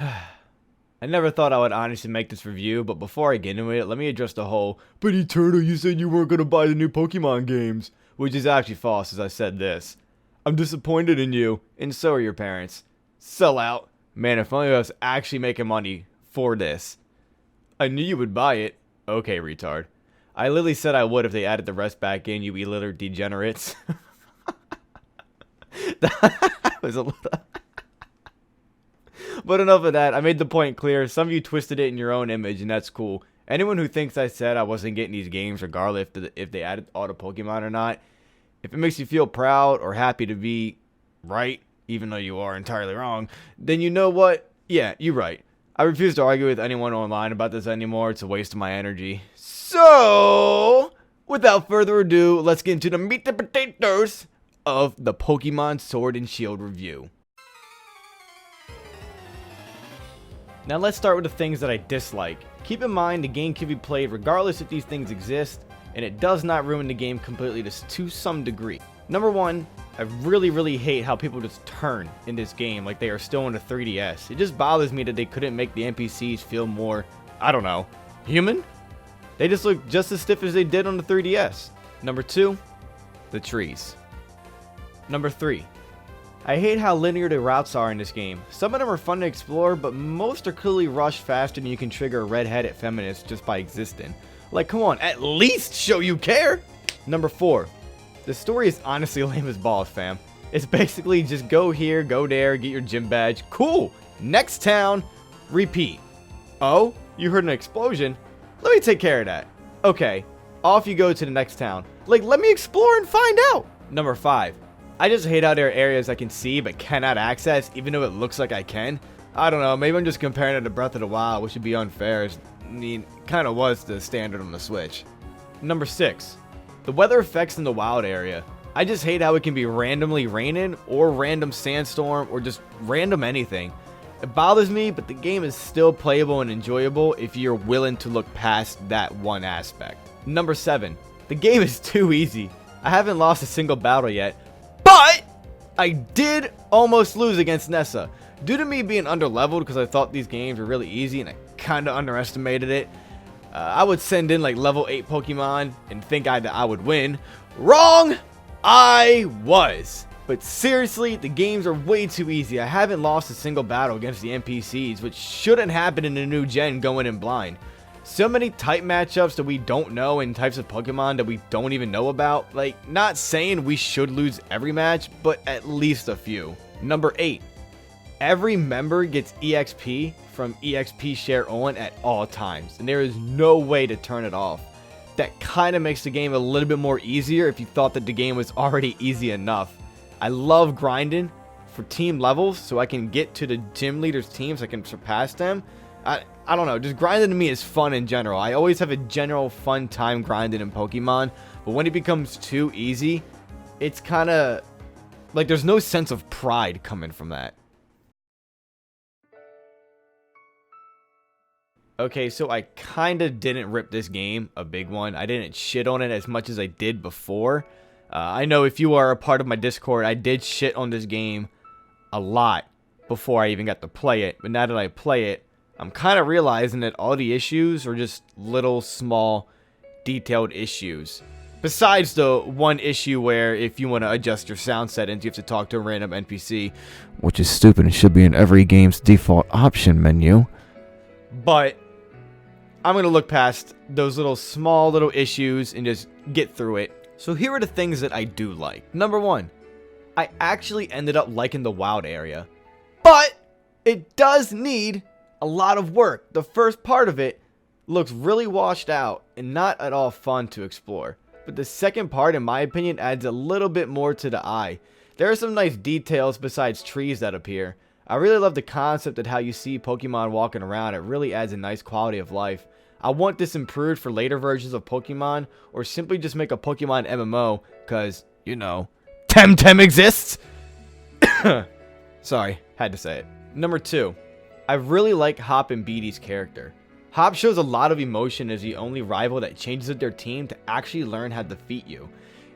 I never thought I would honestly make this review, but before I get into it, let me address the whole, "But Eternal, you said you weren't gonna buy the new Pokemon games," which is actually false as I said this. I'm disappointed in you, and so are your parents. Sell out. Man, if only I was actually making money for this. I knew you would buy it. Okay, retard. I literally said I would if they added the rest back in, you illiterate degenerates. That was a little... But enough of that. I made the point clear. Some of you twisted it in your own image, and that's cool. Anyone who thinks I said I wasn't getting these games regardless if they added all the Pokemon or not, if it makes you feel proud or happy to be right, even though you are entirely wrong, then you know what? Yeah, you're right. I refuse to argue with anyone online about this anymore. It's a waste of my energy. So, without further ado, let's get into the meat and potatoes of the Pokemon Sword and Shield review. Now let's start with the things that I dislike. Keep in mind the game can be played regardless if these things exist, and it does not ruin the game completely to some degree. Number one, I really hate how people just turn in this game like they are still on the 3DS. It just bothers me that they couldn't make the NPCs feel more, I don't know, human? They just look just as stiff as they did on the 3DS. Number two, the trees. Number three, I hate how linear the routes are in this game. Some of them are fun to explore, but most are clearly rushed faster than you can trigger a red-headed feminist just by existing. Like, come on, at least show you care! Number 4. The story is honestly lame as balls, fam. It's basically just go here, go there, get your gym badge. Cool! Next town, repeat. Oh, you heard an explosion? Let me take care of that. Okay, off you go to the next town. Like, let me explore and find out! Number 5. I just hate how there are areas I can see but cannot access even though it looks like I can. I don't know, maybe I'm just comparing it to Breath of the Wild, which would be unfair. I mean, kind of was the standard on the Switch. Number 6. The weather effects in the wild area. I just hate how it can be randomly raining or random sandstorm or just random anything. It bothers me, but the game is still playable and enjoyable if you're willing to look past that one aspect. Number 7. The game is too easy. I haven't lost a single battle yet. But I did almost lose against Nessa. Due to me being underleveled because I thought these games were really easy and I kind of underestimated it. I would send in like level 8 Pokemon and think I would win. Wrong! I was. But seriously, the games are way too easy. I haven't lost a single battle against the NPCs, which shouldn't happen in the new gen going in blind. So many type matchups that we don't know and types of Pokemon that we don't even know about. Like, not saying we should lose every match, but at least a few. Number 8. Every member gets EXP from EXP Share On at all times, and there is no way to turn it off. That kind of makes the game a little bit more easier if you thought that the game was already easy enough. I love grinding for team levels so I can get to the gym leaders' teams, so I can surpass them. I don't know, just grinding to me is fun in general. I always have a general fun time grinding in Pokemon, but when it becomes too easy, it's kind of like there's no sense of pride coming from that. Okay, so I kind of didn't rip this game a big one. I didn't shit on it as much as I did before. I know if you are a part of my Discord, I did shit on this game a lot before I even got to play it, but now that I play it, I'm kind of realizing that all the issues are just little, small, detailed issues. Besides the one issue where if you want to adjust your sound settings, you have to talk to a random NPC, which is stupid and should be in every game's default option menu. But I'm going to look past those small little issues and just get through it. So here are the things that I do like. Number 1, I actually ended up liking the wild area. But it does need a lot of work. The first part of it looks really washed out and not at all fun to explore. But the second part, in my opinion, adds a little bit more to the eye. There are some nice details besides trees that appear. I really love the concept of how you see Pokemon walking around. It really adds a nice quality of life. I want this improved for later versions of Pokemon, or simply just make a Pokemon MMO, because, you know, Temtem exists! Sorry, had to say it. Number 2. I really like Hop and Beatty's character. Hop shows a lot of emotion as the only rival that changes with their team to actually learn how to defeat you.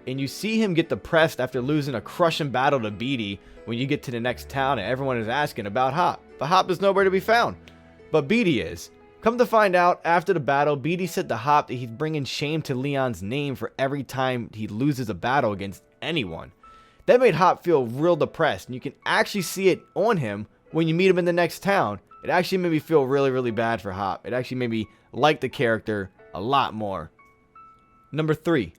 And you see him get depressed after losing a crushing battle to Beatty when you get to the next town and everyone is asking about Hop. but Hop is nowhere to be found. But Beatty is. Come to find out, after the battle, Beatty said to Hop that he's bringing shame to Leon's name for every time he loses a battle against anyone. That made Hop feel real depressed, and you can actually see it on him when you meet him in the next town. It actually made me feel really, really bad for Hop. It actually made me like the character a lot more. Number 3.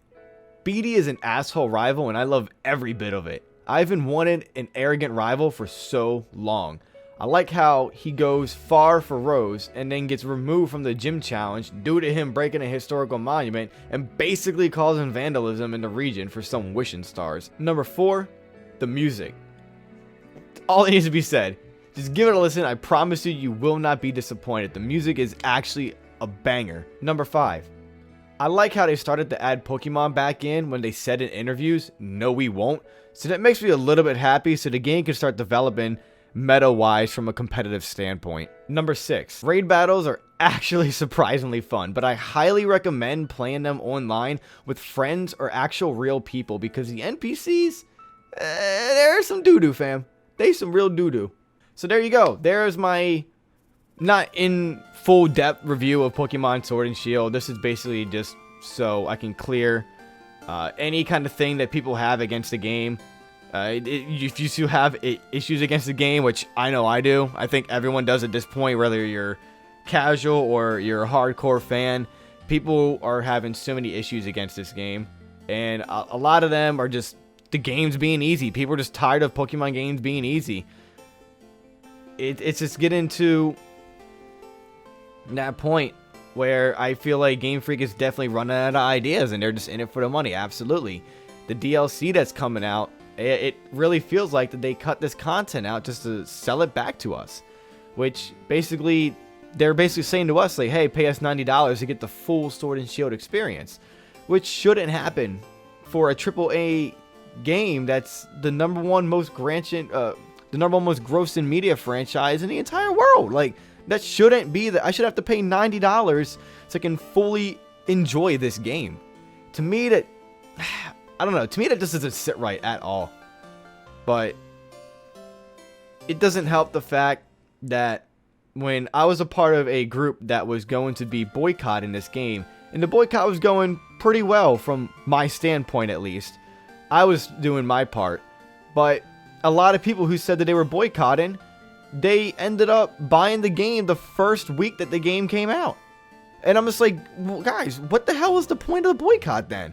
Beatty is an asshole rival, and I love every bit of it. I've been wanted an arrogant rival for so long. I like how he goes far for Rose and then gets removed from the gym challenge due to him breaking a historical monument and basically causing vandalism in the region for some wishing stars. Number 4, the music. All that needs to be said. Just give it a listen. I promise you, you will not be disappointed. The music is actually a banger. Number 5. I like how they started to add Pokemon back in when they said in interviews, no we won't. So that makes me a little bit happy so the game can start developing meta-wise from a competitive standpoint. Number 6. Raid battles are actually surprisingly fun, but I highly recommend playing them online with friends or actual real people because the NPCs, they're some doo-doo, fam. They some real doo-doo. So there you go. There's my not in full depth review of Pokemon Sword and Shield. This is basically just so I can clear any kind of thing that people have against the game. If you still have issues against the game, which I know I do, I think everyone does at this point, whether you're casual or you're a hardcore fan, people are having so many issues against this game. And a lot of them are just the games being easy. People are just tired of Pokemon games being easy. It's just getting to that point where I feel like Game Freak is definitely running out of ideas and they're just in it for the money. Absolutely. The DLC that's coming out, it really feels like that they cut this content out just to sell it back to us, which basically they're basically saying to us like, hey, pay us $90 to get the full Sword and Shield experience, which shouldn't happen for a AAA game that's the number one most grossing media franchise in the entire world. Like, that shouldn't be that. I should have to pay $90 so I can fully enjoy this game. To me, that I don't know. To me, that just doesn't sit right at all. But it doesn't help the fact that when I was a part of a group that was going to be boycotting this game, and the boycott was going pretty well from my standpoint at least, I was doing my part. But a lot of people who said that they were boycotting, they ended up buying the game the first week that the game came out. And I'm just like, well, guys, what the hell was the point of the boycott then?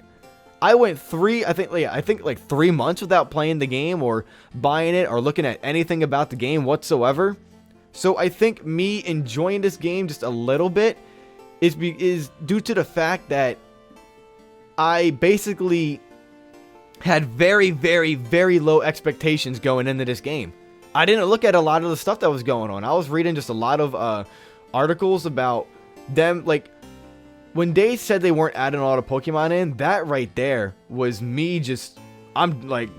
I went I think 3 months without playing the game or buying it or looking at anything about the game whatsoever. So I think me enjoying this game just a little bit is due to the fact that I basically had very, very, very low expectations going into this game. I didn't look at a lot of the stuff that was going on. I was reading just a lot of articles about them, like, when they said they weren't adding a lot of Pokemon in, that right there was me just, I'm like,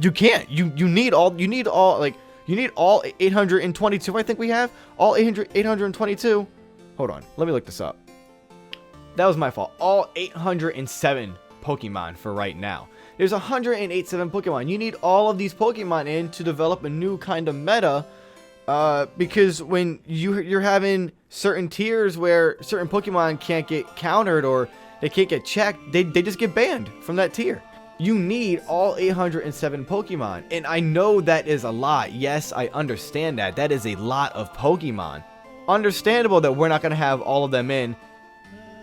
you can't, you need all 822, I think we have, all 822, hold on, let me look this up. That was my fault, all 807 Pokemon for right now. There's 187 Pokemon. You need all of these Pokemon in to develop a new kind of meta, because when you're having certain tiers where certain Pokemon can't get countered or they can't get checked, they just get banned from that tier. You need all 807 Pokemon, and I know that is a lot. Yes, I understand that. That is a lot of Pokemon. Understandable that we're not going to have all of them in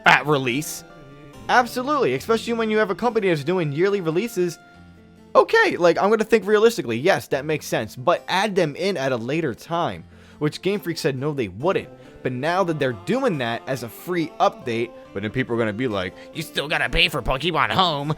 at release. Absolutely, especially when you have a company that's doing yearly releases. Okay, like, I'm going to think realistically. Yes, that makes sense. But add them in at a later time, which Game Freak said no, they wouldn't. But now that they're doing that as a free update, but then people are going to be like, you still got to pay for Pokemon Home.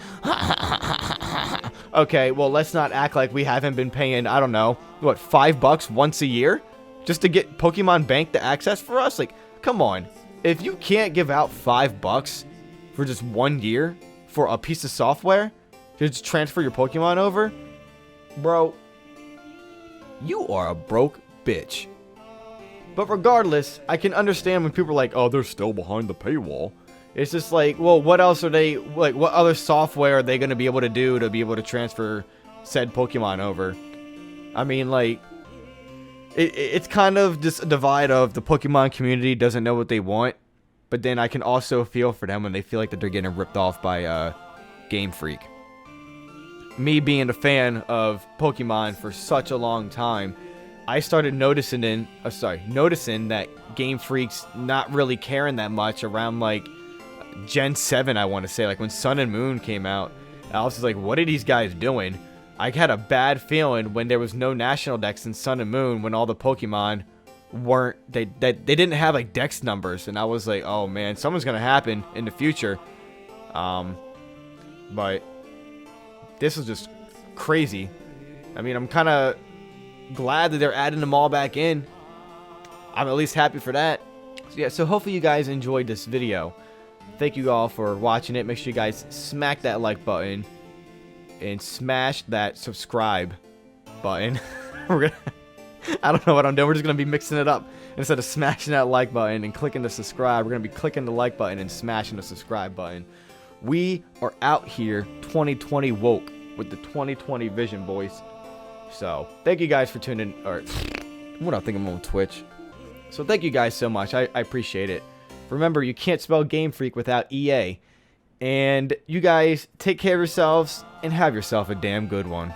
Okay, well, let's not act like we haven't been paying, I don't know, what, $5 once a year? Just to get Pokemon Bank to access for us? Like, come on. If you can't give out $5 for just 1 year for a piece of software to just transfer your Pokemon over, bro, you are a broke bitch. But regardless, I can understand when people are like, oh, they're still behind the paywall. It's just like, well, what else are they, like, what other software are they going to be able to do to be able to transfer said Pokemon over? I mean, like, it's kind of just a divide of the Pokemon community doesn't know what they want, but then I can also feel for them when they feel like that they're getting ripped off by Game Freak. Me being a fan of Pokemon for such a long time, I started noticing that Game Freak's not really caring that much around like Gen 7, I want to say, like when Sun and Moon came out. I was just like, what are these guys doing? I had a bad feeling when there was no national dex in Sun and Moon, when all the Pokemon weren't, they didn't have like dex numbers, and I was like, oh man, something's gonna happen in the future. But this was just crazy. I mean, I'm kind of glad that they're adding them all back in. I'm at least happy for that. So yeah, so hopefully you guys enjoyed this video. Thank you all for watching it. Make sure you guys smack that like button and smash that subscribe button. I don't know what I'm doing. We're just going to be mixing it up. Instead of smashing that like button and clicking the subscribe, we're going to be clicking the like button and smashing the subscribe button. We are out here 2020 woke with the 2020 vision, boys. So, thank you guys for tuning in. Or, what I think I'm on Twitch. So, thank you guys so much. I appreciate it. Remember, you can't spell Game Freak without EA. And you guys take care of yourselves and have yourself a damn good one.